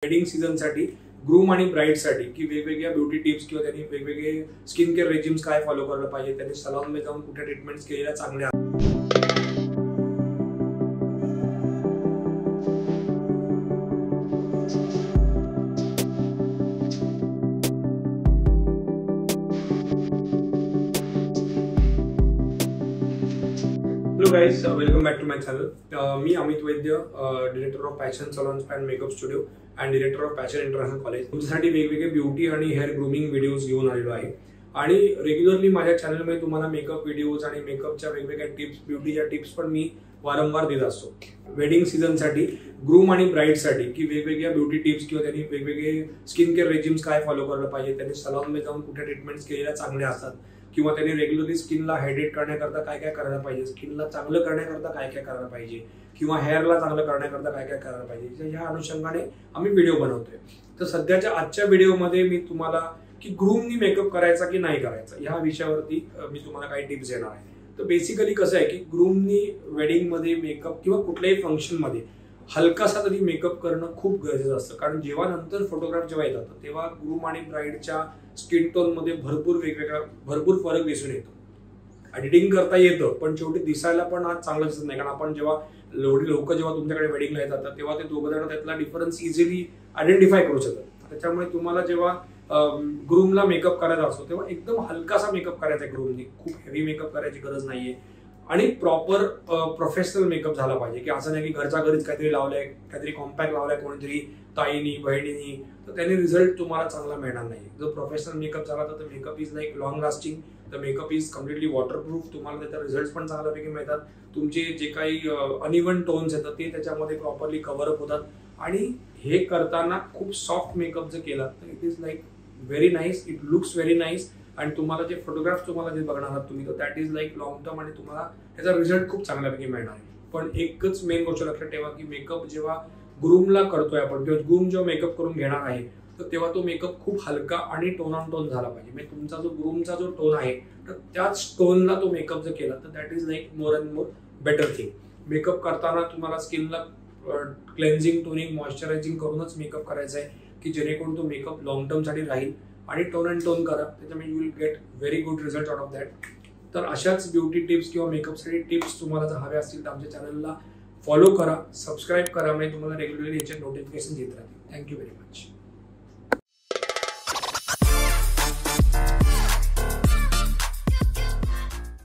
Wedding सीझनसाठी groom आणि ब्राइडसाठी की वेगवेगळ्या ब्युटी टिप्स किंवा त्यांनी वेगवेगळे स्किन केअर रेजिम्स काय फॉलो करायला पाहिजे, त्यांनी सलॉनमध्ये जाऊन कुठे ट्रीटमेंट्स केलेल्या चांगल्या. Hello guys, welcome back to my channel. मी Amit Vaidya, director of Passion salons and makeup studio and director of Passion international college. तुमच्यासाठी वेगवेगळे ब्युटी आणि हेअर ग्रूमिंग व्हिडिओज घेऊन आलेलो आहे आणि रेग्युलरली माझ्या चॅनलमध्ये तुम्हाला मेकअप व्हिडिओज आणि मेकअपच्या वेगवेगळ्या टिप्स, ब्युटीच्या टिप्स पण मी वारंवार देत असतो. वेडिंग सीझनसाठी ग्रूम आणि ब्राइडसाठी की वेगवेगळ्या ब्युटी टिप्स किंवा त्यांनी वेगवेगळे स्किन केअर रेजिम्स काय फॉलो करायला पाहिजे, त्यांनी सलॉनमध्ये जाऊन कुठे ट्रीटमेंट्स केलेल्या चांगल्या असतात किंवा त्यांनी रेग्युलरली स्किनला हायड्रेट करण्याकरता काय काय करायला पाहिजे, स्किनला चांगलं करण्याकरता काय काय करायला पाहिजे किंवा हेअरला चांगलं करण्याकरता काय काय करायला पाहिजे, ह्या अनुषंगाने आम्ही व्हिडिओ बनवतोय. तर सध्याच्या आजच्या व्हिडिओमध्ये मी तुम्हाला की ग्रूमनी मेकअप करायचा की नाही करायचा ह्या विषयावरती मी तुम्हाला काही टिप्स देणार आहे. तर बेसिकली कसं आहे की ग्रूमनी वेडिंगमध्ये मेकअप किंवा कुठल्याही फंक्शनमध्ये हलकासा तरी मेकअप करणं खूप गरजेचं असतं, कारण जेव्हा नंतर फोटोग्राफ जेव्हा येतात तेव्हा ग्रूम आणि ब्राइडच्या स्किन टोन मध्ये भरपूर फरक दिसून येतो. एडिटिंग करता येतं पण शेवटी दिसायला पण आज चांगलं दिसत नाही, कारण आपण जेव्हा लोक जेव्हा तुमच्याकडे वेडिंगला येतात तेव्हा ते दोघं जण त्यातला डिफरन्स इझिली आयडेंटिफाय करू शकतात. त्याच्यामुळे तुम्हाला जेव्हा ग्रूमला मेकअप करायचा असतो तेव्हा एकदम हलकासा मेकअप करायचा आहे. ग्रूमनी खूप हेवी मेकअप करायची गरज नाहीये आणि प्रॉपर प्रोफेशनल मेकअप झाला पाहिजे, की असं नाही की घरच्या घरीच काहीतरी लावलंय, काहीतरी कॉम्पॅक्ट लावलाय कोणीतरी ताईनी बहिणीनी, तर त्याने रिझल्ट तुम्हाला चांगला मिळणार नाही. जर प्रोफेशनल मेकअप झाला तर makeup is like long lasting, the makeup is completely waterproof, तुम्हाला त्याचा रिझल्ट पण चांगल्यापैकी मिळतात. तुमचे जे काही अनइव्हन टोन्स येतात ते त्याच्यामध्ये प्रॉपरली कव्हर अप होतात आणि हे करताना खूप सॉफ्ट मेकअप जर केला तर it is like very nice, it looks very nice आणि तुम्हाला जे फोटोग्राफ्स तुम्हाला जे बघणार आहात तुम्ही तर that is like long term आणि तुम्हाला त्याचा रिझल्ट खूप चांगल्यापैकी मिळणार आहे. पण एकच मेन गोष्ट लक्षात ठेवा की मेकअप जेव्हा ग्रूमला करतोय आपण किंवा ग्रूम जेव्हा मेकअप करून घेणार आहे तर तेव्हा तो मेकअप खूप हलका आणि टोन ऑन टोन झाला पाहिजे. म्हणजे तुमचा जो ग्रूमचा जो टोन आहे तर त्याच टोनला तो मेकअप जर केला तर that is like more and more better thing. Makeup करताना तुम्हाला स्किनला क्लेन्झिंग, टोनिंग, मॉइश्चरायझिंग करूनच मेकअप करायचा आहे की जेणेकरून तो मेकअप लॉंग टर्म साठी राहील आणि टोन अँड टोन करा, त्याच्यामुळे you will get very good result out of that. तर अशाच ब्युटी टिप्स किंवा मेकअपसाठी टिप्स तुम्हाला जर हव्या असतील तर आमच्या चॅनलला फॉलो करा, सबस्क्राईब करा, म्हणजे तुम्हाला रेग्युलरली याचे नोटिफिकेशन येत राहतील. Thank you very much.